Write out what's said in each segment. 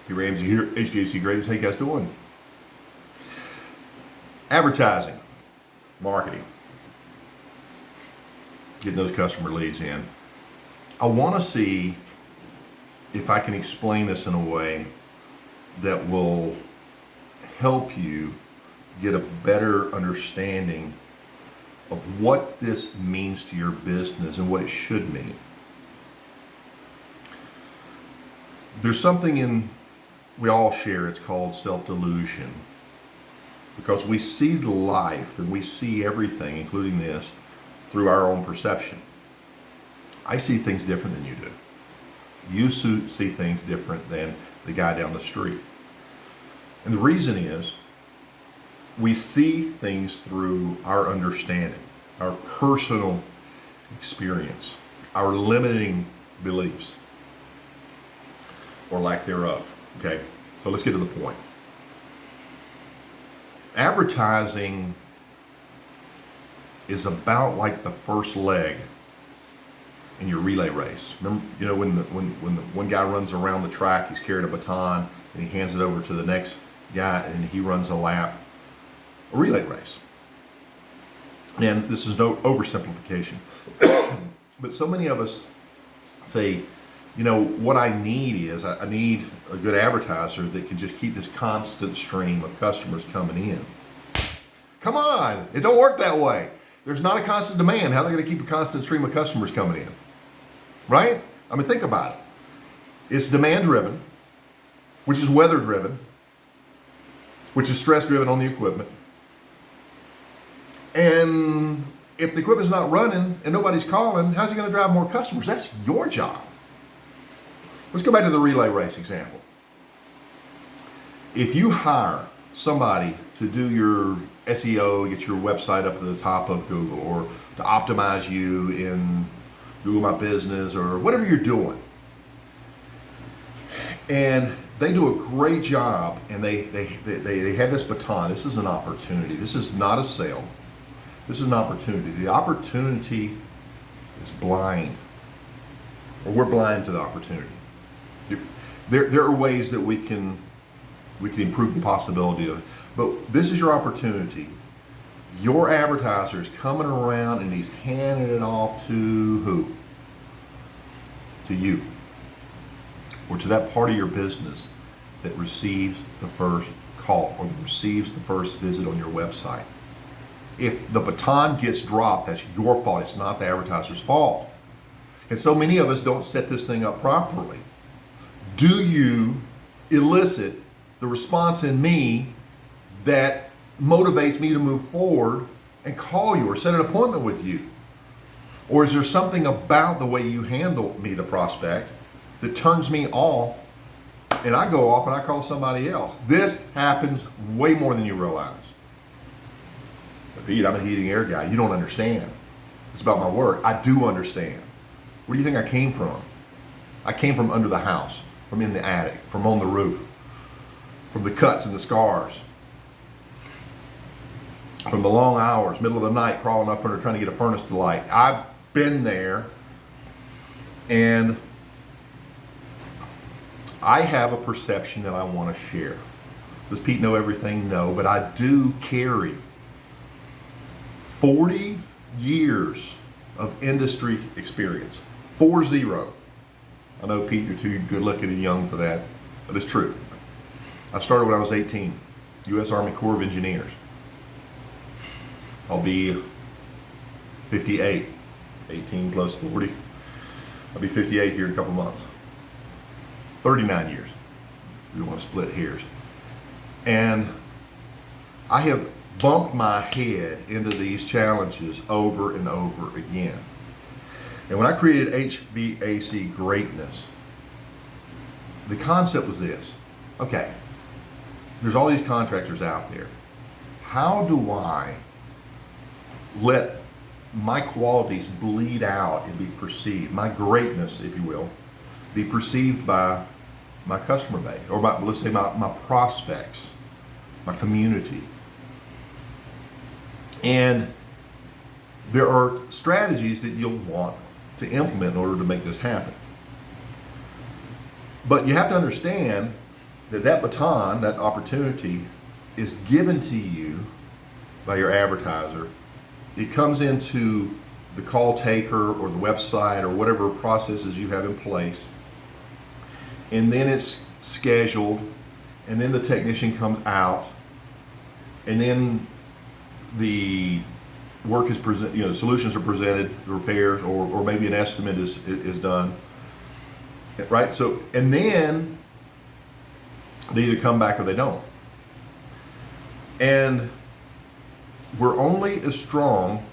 Hey Ramsey here, HVAC Greatest. How you guys doing? Advertising, marketing, getting those customer leads in. I want to see if I can explain this in a way that will help you get a better understanding of what this means to your business and what it should mean. There's something we all share, it's called self-delusion. Because we see life and we see everything, including this, through our own perception. I see things different than you do. You see things different than the guy down the street. And the reason is, we see things through our understanding, our personal experience, our limiting beliefs, or lack thereof. Okay, so let's get to the point. Advertising is about like the first leg in your relay race. Remember, when the one guy runs around the track, he's carrying a baton and he hands it over to the next guy and he runs a lap. A relay race. And this is no oversimplification. But so many of us say, what I need is, I need a good advertiser that can just keep this constant stream of customers coming in. Come on, it don't work that way. There's not a constant demand. How are they going to keep a constant stream of customers coming in? Right? I mean, think about it. It's demand driven, which is weather driven, which is stress driven on the equipment. And if the equipment's not running and nobody's calling, how's he going to drive more customers? That's your job. Let's go back to the relay race example. If you hire somebody to do your SEO, get your website up to the top of Google, or to optimize you in Google My Business, or whatever you're doing, and they do a great job, and they have this baton. This is an opportunity. This is not a sale. This is an opportunity. The opportunity is blind, or we're blind to the opportunity. There are ways that we can improve the possibility of it, but this is your opportunity. Your advertiser is coming around and he's handing it off to who? To you, or to that part of your business that receives the first call or that receives the first visit on your website. If the baton gets dropped, that's your fault. It's not the advertiser's fault. And so many of us don't set this thing up properly. Do you elicit the response in me that motivates me to move forward and call you or set an appointment with you? Or is there something about the way you handle me, the prospect, that turns me off and I go off and I call somebody else? This happens way more than you realize. But Pete, I'm a heating air guy. You don't understand. It's about my work. I do understand. Where do you think I came from? I came from under the house, from in the attic, from on the roof, from the cuts and the scars, from the long hours, middle of the night, crawling up under trying to get a furnace to light. I've been there, and I have a perception that I want to share. Does Pete know everything? No, but I do carry 40 years of industry experience. 40. I know, Pete, you're too good looking and young for that, but it's true. I started when I was 18, U.S. Army Corps of Engineers. I'll be 58, 18 plus 40. I'll be 58 here in a couple months. 39 years, if you want to split hairs. And I have bumped my head into these challenges over and over again. And when I created HVAC Greatness, the concept was this. Okay, there's all these contractors out there. How do I let my qualities bleed out and be perceived, my greatness, if you will, be perceived by my customer base, or by, let's say, my prospects, my community? And there are strategies that you'll want to implement in order to make this happen. But you have to understand that baton, that opportunity, is given to you by your advertiser. It comes into the call taker or the website or whatever processes you have in place, and then it's scheduled, and then the technician comes out, and then the work is presented, solutions are presented, repairs, or maybe an estimate is done, right? So, and then they either come back or they don't. And we're only as strong,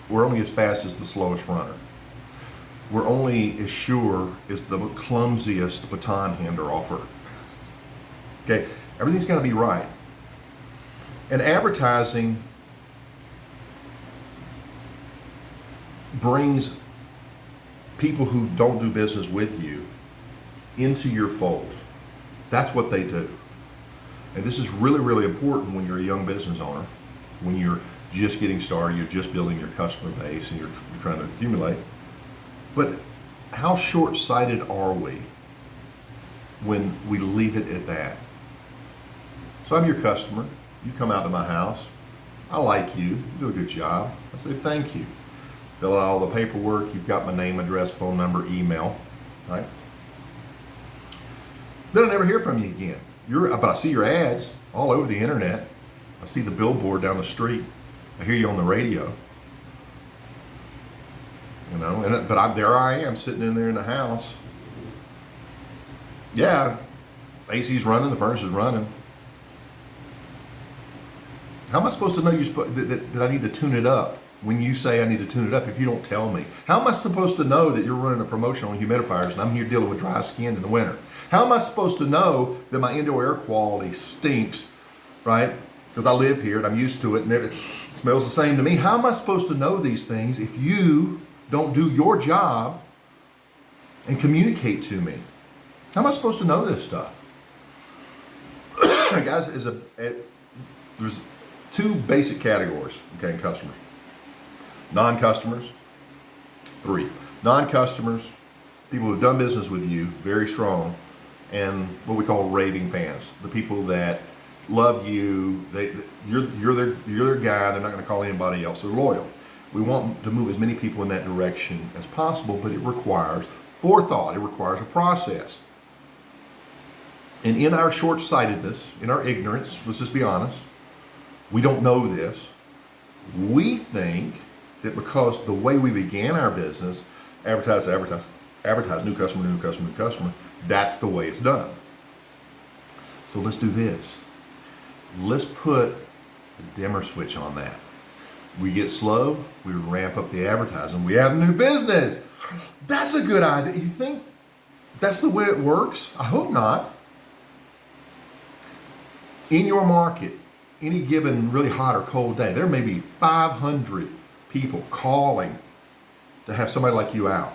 we're only as fast as the slowest runner. We're only as sure as the clumsiest baton hander offer. Okay, everything's got to be right. And advertising brings people who don't do business with you into your fold. That's what they do. And this is really, really important when you're a young business owner, when you're just getting started, you're just building your customer base, and you're trying to accumulate. But how short-sighted are we when we leave it at that? So I'm your customer. You come out to my house. I like you. You do a good job. I say thank you. Fill out all the paperwork. You've got my name, address, phone number, email, right? Then I never hear from you again. But I see your ads all over the internet. I see the billboard down the street. I hear you on the radio. There I am sitting in there in the house. Yeah, AC's running, the furnace is running. How am I supposed to know that I need to tune it up when you say I need to tune it up if you don't tell me? How am I supposed to know that you're running a promotion on humidifiers and I'm here dealing with dry skin in the winter? How am I supposed to know that my indoor air quality stinks, right? Because I live here and I'm used to it and it smells the same to me. How am I supposed to know these things if you don't do your job and communicate to me? How am I supposed to know this stuff? Guys, there's two basic categories, okay, in customers. Non-customers, 3. Non-customers, people who've done business with you, very strong, and what we call raving fans, the people that love you, you're their guy, they're not going to call anybody else, they're loyal. We want to move as many people in that direction as possible, but it requires forethought, it requires a process. And in our short-sightedness, in our ignorance, let's just be honest, we don't know this. We think that because the way we began our business, advertise, new customer, that's the way it's done. So let's do this. Let's put a dimmer switch on that. We get slow, we ramp up the advertising, we have new business. That's a good idea. You think that's the way it works? I hope not. In your market, any given really hot or cold day, there may be 500 people calling to have somebody like you out.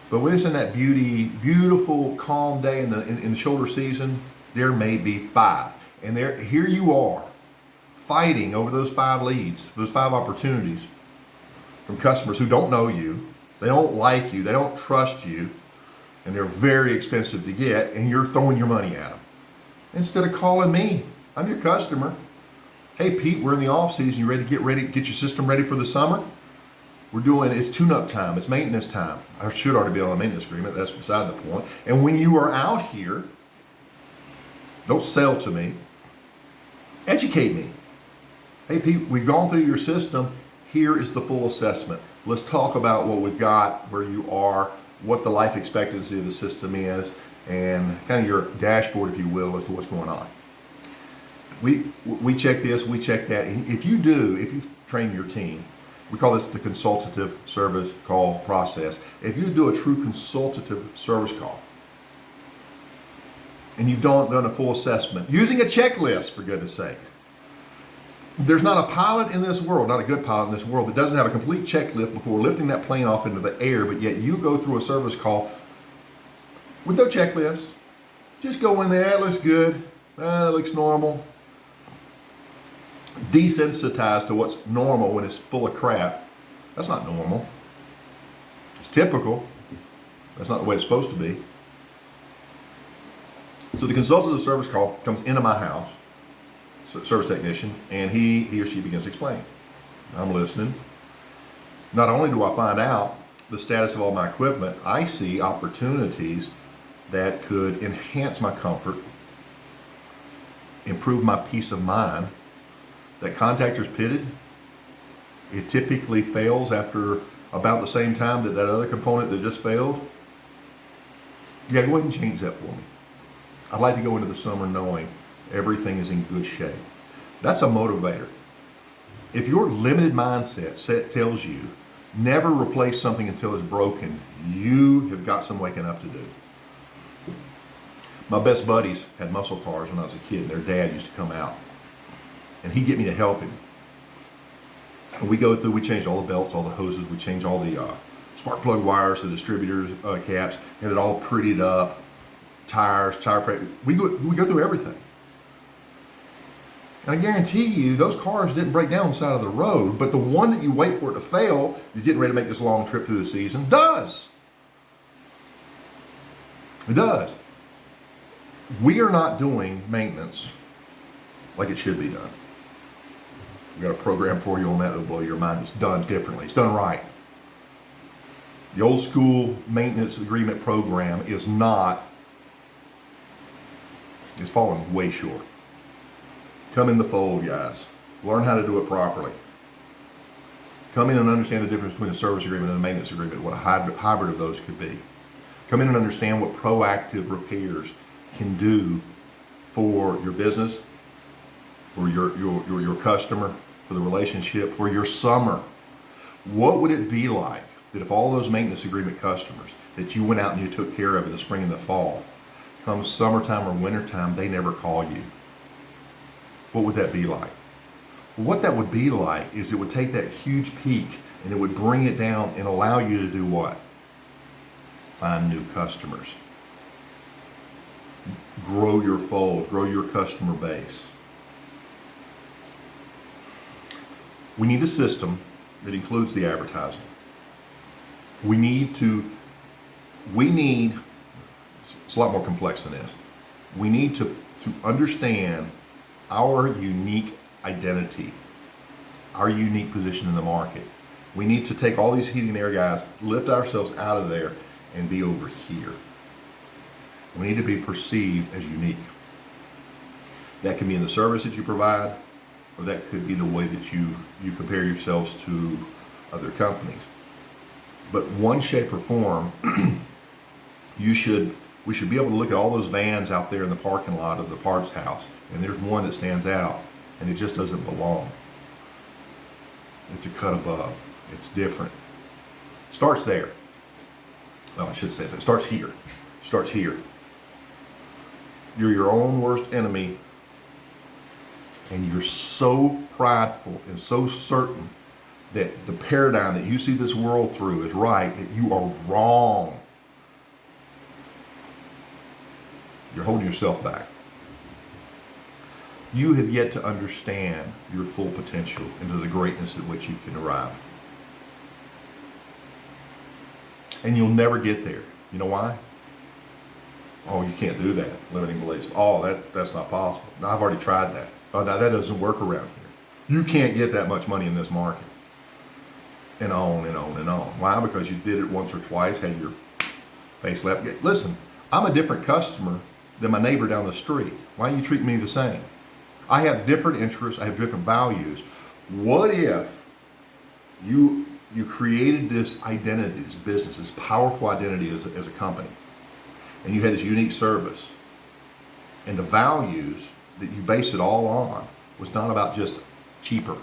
But when it's in that beautiful, calm day in the shoulder season, there may be 5. And here you are, fighting over those 5 leads, those 5 opportunities from customers who don't know you, they don't like you, they don't trust you, and they're very expensive to get, and you're throwing your money at them. Instead of calling me, I'm your customer. Hey Pete, we're in the off season. You ready to get your system ready for the summer? It's tune-up time. It's maintenance time. I should already be on a maintenance agreement. That's beside the point. And when you are out here, don't sell to me. Educate me. Hey Pete, we've gone through your system. Here is the full assessment. Let's talk about what we've got, where you are, what the life expectancy of the system is, and kind of your dashboard, if you will, as to what's going on. We check this, we check that. And if you've trained your team, we call this the consultative service call process. If you do a true consultative service call, and you've done a full assessment, using a checklist, for goodness sake. There's not a pilot in this world, not a good pilot in this world, that doesn't have a complete checklist before lifting that plane off into the air, but yet you go through a service call with no checklist. Just go in there, it looks good, it looks normal. Desensitized to what's normal when it's full of crap. That's not normal. It's typical. That's not the way it's supposed to be. So the consultative service call comes into my house, so service technician, and he or she begins explaining. I'm listening. Not only do I find out the status of all my equipment, I see opportunities that could enhance my comfort, improve my peace of mind. That contactor's pitted, it typically fails after about the same time that that other component that just failed. Yeah, go ahead and change that for me. I'd like to go into the summer knowing everything is in good shape. That's a motivator. If your limited mindset tells you never replace something until it's broken, you have got some waking up to do. My best buddies had muscle cars when I was a kid, and their dad used to come out, and he'd get me to help him. And we go through, we change all the belts, all the hoses, we change all the spark plug wires, the distributors caps, and it all prettied up. Tires, tire pressure. We go through everything. And I guarantee you, those cars didn't break down on the side of the road, but the one that you wait for it to fail, you're getting ready to make this long trip through the season, does. It does. We are not doing maintenance like it should be done. We've got a program for you on that that'll blow your mind. It's done differently. It's done right. The old school maintenance agreement program is not. It's fallen way short. Come in the fold, guys. Learn how to do it properly. Come in and understand the difference between a service agreement and a maintenance agreement, what a hybrid of those could be. Come in and understand what proactive repairs can do for your business, for your customer, for the relationship, for your summer. What would it be like that if all those maintenance agreement customers that you went out and you took care of in the spring and the fall, come summertime or wintertime, they never call you? What would that be like? Well, what that would be like is it would take that huge peak and it would bring it down and allow you to do what? Find new customers. Grow your fold, grow your customer base. We need a system that includes the advertising. It's a lot more complex than this. We need to understand our unique identity, our unique position in the market. We need to take all these heating and air guys, lift ourselves out of there, and be over here. We need to be perceived as unique. That can be in the service that you provide, or that could be the way that you compare yourselves to other companies. But one shape or form, we should be able to look at all those vans out there in the parking lot of the parts house, and there's one that stands out, and it just doesn't belong. It's a cut above. It's different. Starts there. Well, I should say that. It starts here. Starts here. You're your own worst enemy, and you're so prideful and so certain that the paradigm that you see this world through is right, that you are wrong. You're holding yourself back. You have yet to understand your full potential into the greatness at which you can arrive. And you'll never get there. You know why? Oh, you can't do that. Limiting beliefs. Oh, that's not possible. No, I've already tried that. Oh, now that doesn't work around here. You can't get that much money in this market. And on and on and on. Why? Because you did it once or twice, had your face slapped. Listen, I'm a different customer than my neighbor down the street. Why do you treat me the same? I have different interests. I have different values. What if you created this identity, this business, this powerful identity as a company, and you had this unique service, and the values that you base it all on was not about just cheaper.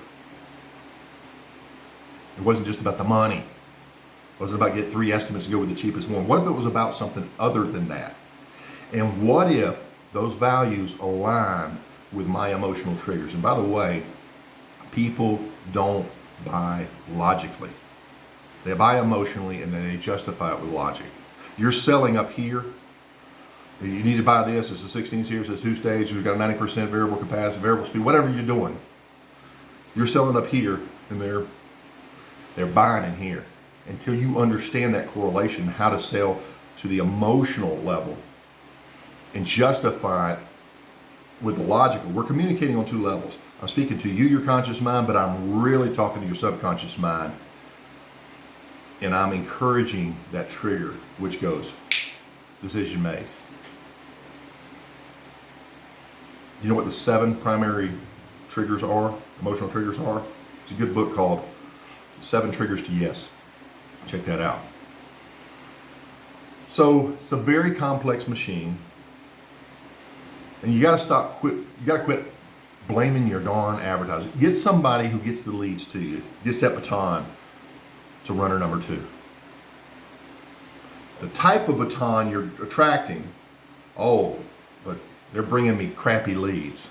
It wasn't just about the money. It wasn't about get 3 estimates to go with the cheapest one. What if it was about something other than that? And what if those values align with my emotional triggers? And by the way, people don't buy logically. They buy emotionally, and then they justify it with logic. You're selling up here. You need to buy this. It's a 16 series, it's a 2-stage. We've got a 90% variable capacity, variable speed, whatever you're doing. You're selling up here, and they're buying in here. Until you understand that correlation, how to sell to the emotional level, and justify it with the logical. We're communicating on two levels. I'm speaking to you, your conscious mind, but I'm really talking to your subconscious mind. And I'm encouraging that trigger, which goes, decision made. You know what the 7 primary triggers are, emotional triggers are? It's a good book called 7 Triggers to Yes. Check that out. So it's a very complex machine. And you gotta quit blaming your darn advertising. Get somebody who gets the leads to you, gets that baton to runner number 2. The type of baton you're attracting, but they're bringing me crappy leads.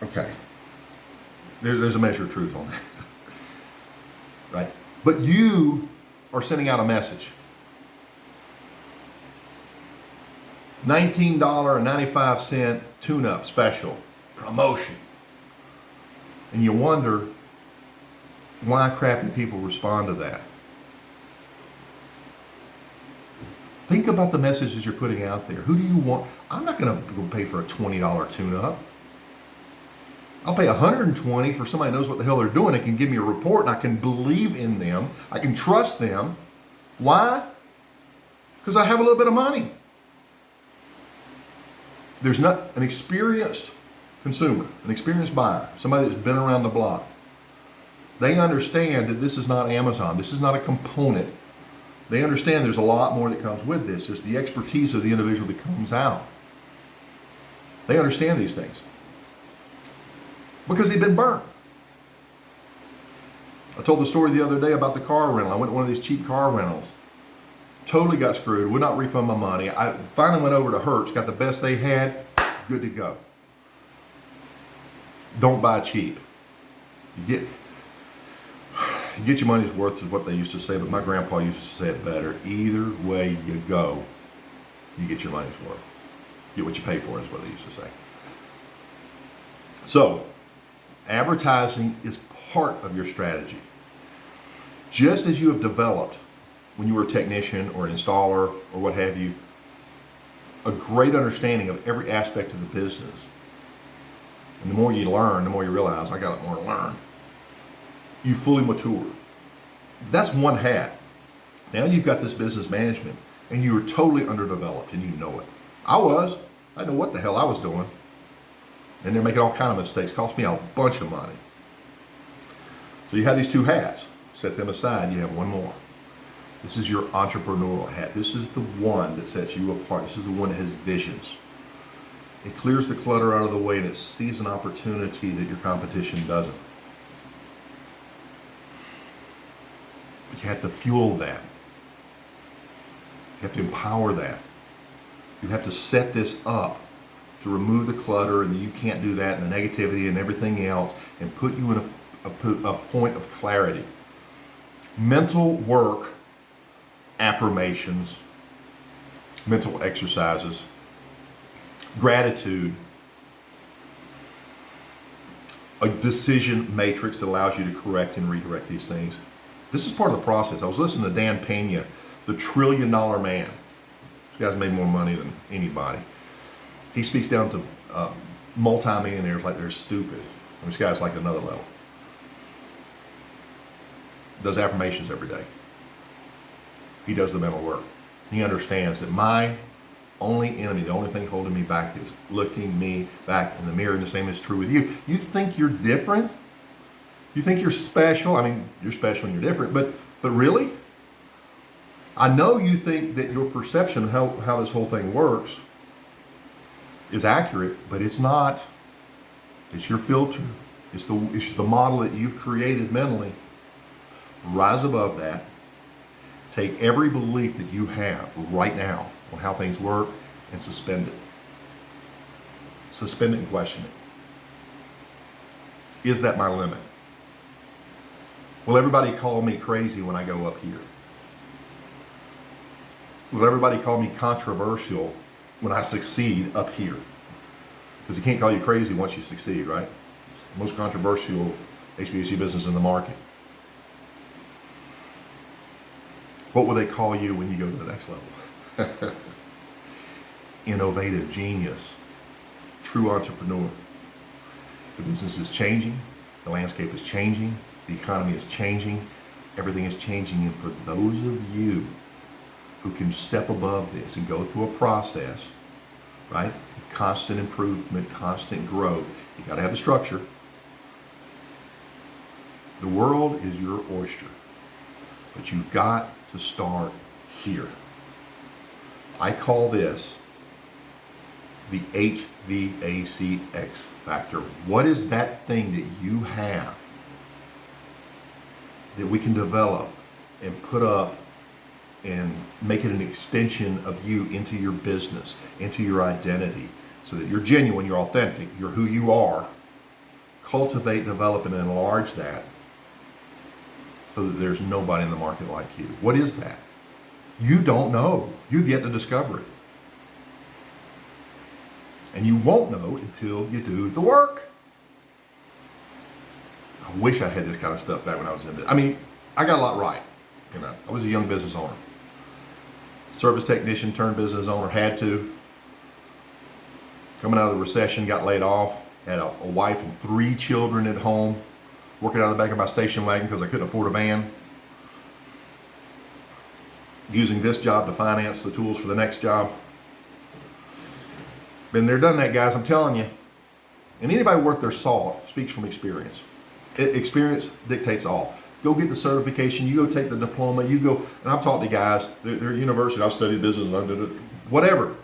Okay, there's a measure of truth on that, right? But you are sending out a message. $19.95 tune-up special promotion. And you wonder why crappy people respond to that. Think about the messages you're putting out there. Who do you want? I'm not going to pay for a $20 tune-up. I'll pay $120 for somebody who knows what the hell they're doing and can give me a report, and I can believe in them. I can trust them. Why? Because I have a little bit of money. There's not an experienced consumer, an experienced buyer, somebody that's been around the block. They understand that this is not Amazon. This is not a component. They understand there's a lot more that comes with this. There's the expertise of the individual that comes out. They understand these things because they've been burned. I told the story the other day about the car rental. I went to one of these cheap car rentals. Totally got screwed, would not refund my money. I finally went over to Hertz, got the best they had, good to go. Don't buy cheap. You get your money's worth is what they used to say, but my grandpa used to say it better. Either way you go, you get your money's worth. Get what you pay for is what they used to say. So, advertising is part of your strategy. Just as you have developed when you were a technician or an installer or what have you, a great understanding of every aspect of the business. And the more you learn, the more you realize, I got more to learn. You fully mature. That's one hat. Now you've got this business management and you are totally underdeveloped and you know it. I didn't know what the hell I was doing. And they're making all kinds of mistakes. Cost me a bunch of money. So you have these 2 hats. Set them aside, you have one more. This is your entrepreneurial hat. This is the one that sets you apart. This is the one that has visions. It clears the clutter out of the way and it sees an opportunity that your competition doesn't. But you have to fuel that. You have to empower that. You have to set this up to remove the clutter and that you can't do that and the negativity and everything else and put you in a point of clarity. Mental work, affirmations, mental exercises, gratitude, a decision matrix that allows you to correct and redirect these things. This is part of the process. I was listening to Dan Pena, the $1 trillion man. This guy's made more money than anybody. He speaks down to multi-millionaires like they're stupid. This guy's like another level. Does affirmations every day. He does the mental work. He understands that my only enemy, the only thing holding me back is looking me back in the mirror, and the same is true with you. You think you're different? You think you're special? I mean, you're special and you're different, but really? I know you think that your perception of how this whole thing works is accurate, but it's not. It's your filter. It's the model that you've created mentally. Rise above that. Take every belief that you have right now on how things work and suspend it. Suspend it and question it. Is that my limit? Will everybody call me crazy when I go up here? Will everybody call me controversial when I succeed up here? Because he can't call you crazy once you succeed, right? Most controversial HVAC business in the market. What will they call you when you go to the next level? innovative genius, true entrepreneur. The business is changing, the landscape is changing, the economy is changing, everything is changing. And for those of you who can step above this and go through a process, right? Constant improvement, constant growth. You got to have the structure. The world is your oyster, but you've got to start here. I call this the HVAC Factor. What is that thing that you have that we can develop and put up and make it an extension of you into your business, into your identity, so that you're genuine, you're authentic, you're who you are. Cultivate, develop, and enlarge that so that there's nobody in the market like you. What is that? You don't know. You've yet to discover it. And you won't know until you do the work. I wish I had this kind of stuff back when I was in business. I mean, I got a lot right. You know, I was a young business owner. Service technician turned business owner, had to. Coming out of the recession, got laid off, had a wife and 3 children at home, working out of the back of my station wagon because I couldn't afford a van. Using this job to finance the tools for the next job. Been there, done that, guys, I'm telling you. And anybody worth their salt speaks from experience. Experience dictates all. Go get the certification, you go take the diploma, you go, and I've talked to guys, they're at university, I've studied business, whatever.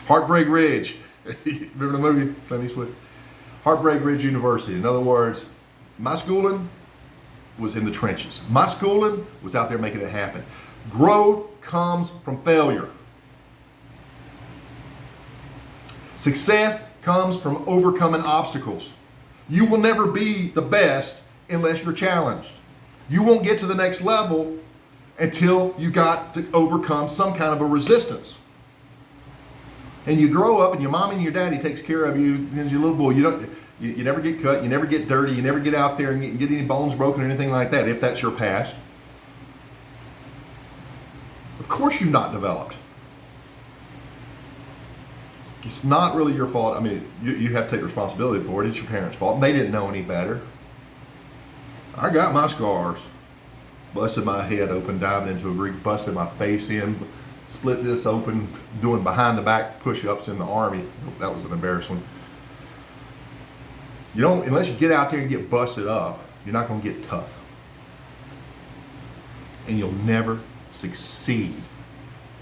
Heartbreak Ridge, remember the movie, Clint Eastwood? Heartbreak Ridge University. In other words, my schooling was in the trenches. My schooling was out there making it happen. Growth comes from failure. Success comes from overcoming obstacles. You will never be the best unless you're challenged. You won't get to the next level until you got to overcome some kind of a resistance. And you grow up and your mom and your daddy takes care of you as your little boy. You never get cut, you never get dirty, you never get out there and get any bones broken or anything like that, if that's your past. Of course you've not developed. It's not really your fault. I mean, you have to take responsibility for it. It's your parents' fault. They didn't know any better. I got my scars. Busted my head open, diving into a creek, busted my face in, split this open, doing behind the back push-ups in the Army. That was an embarrassing one. You don't, unless you get out there and get busted up, you're not going to get tough. And you'll never succeed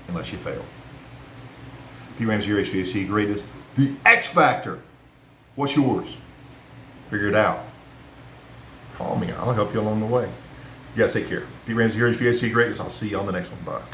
unless you fail. P. Ramsey, your HVAC greatest. The X Factor. What's yours? Figure it out. Call me. I'll help you along the way. You guys take care. P. Ramsey, your HVAC greatest. I'll see you on the next one. Bye.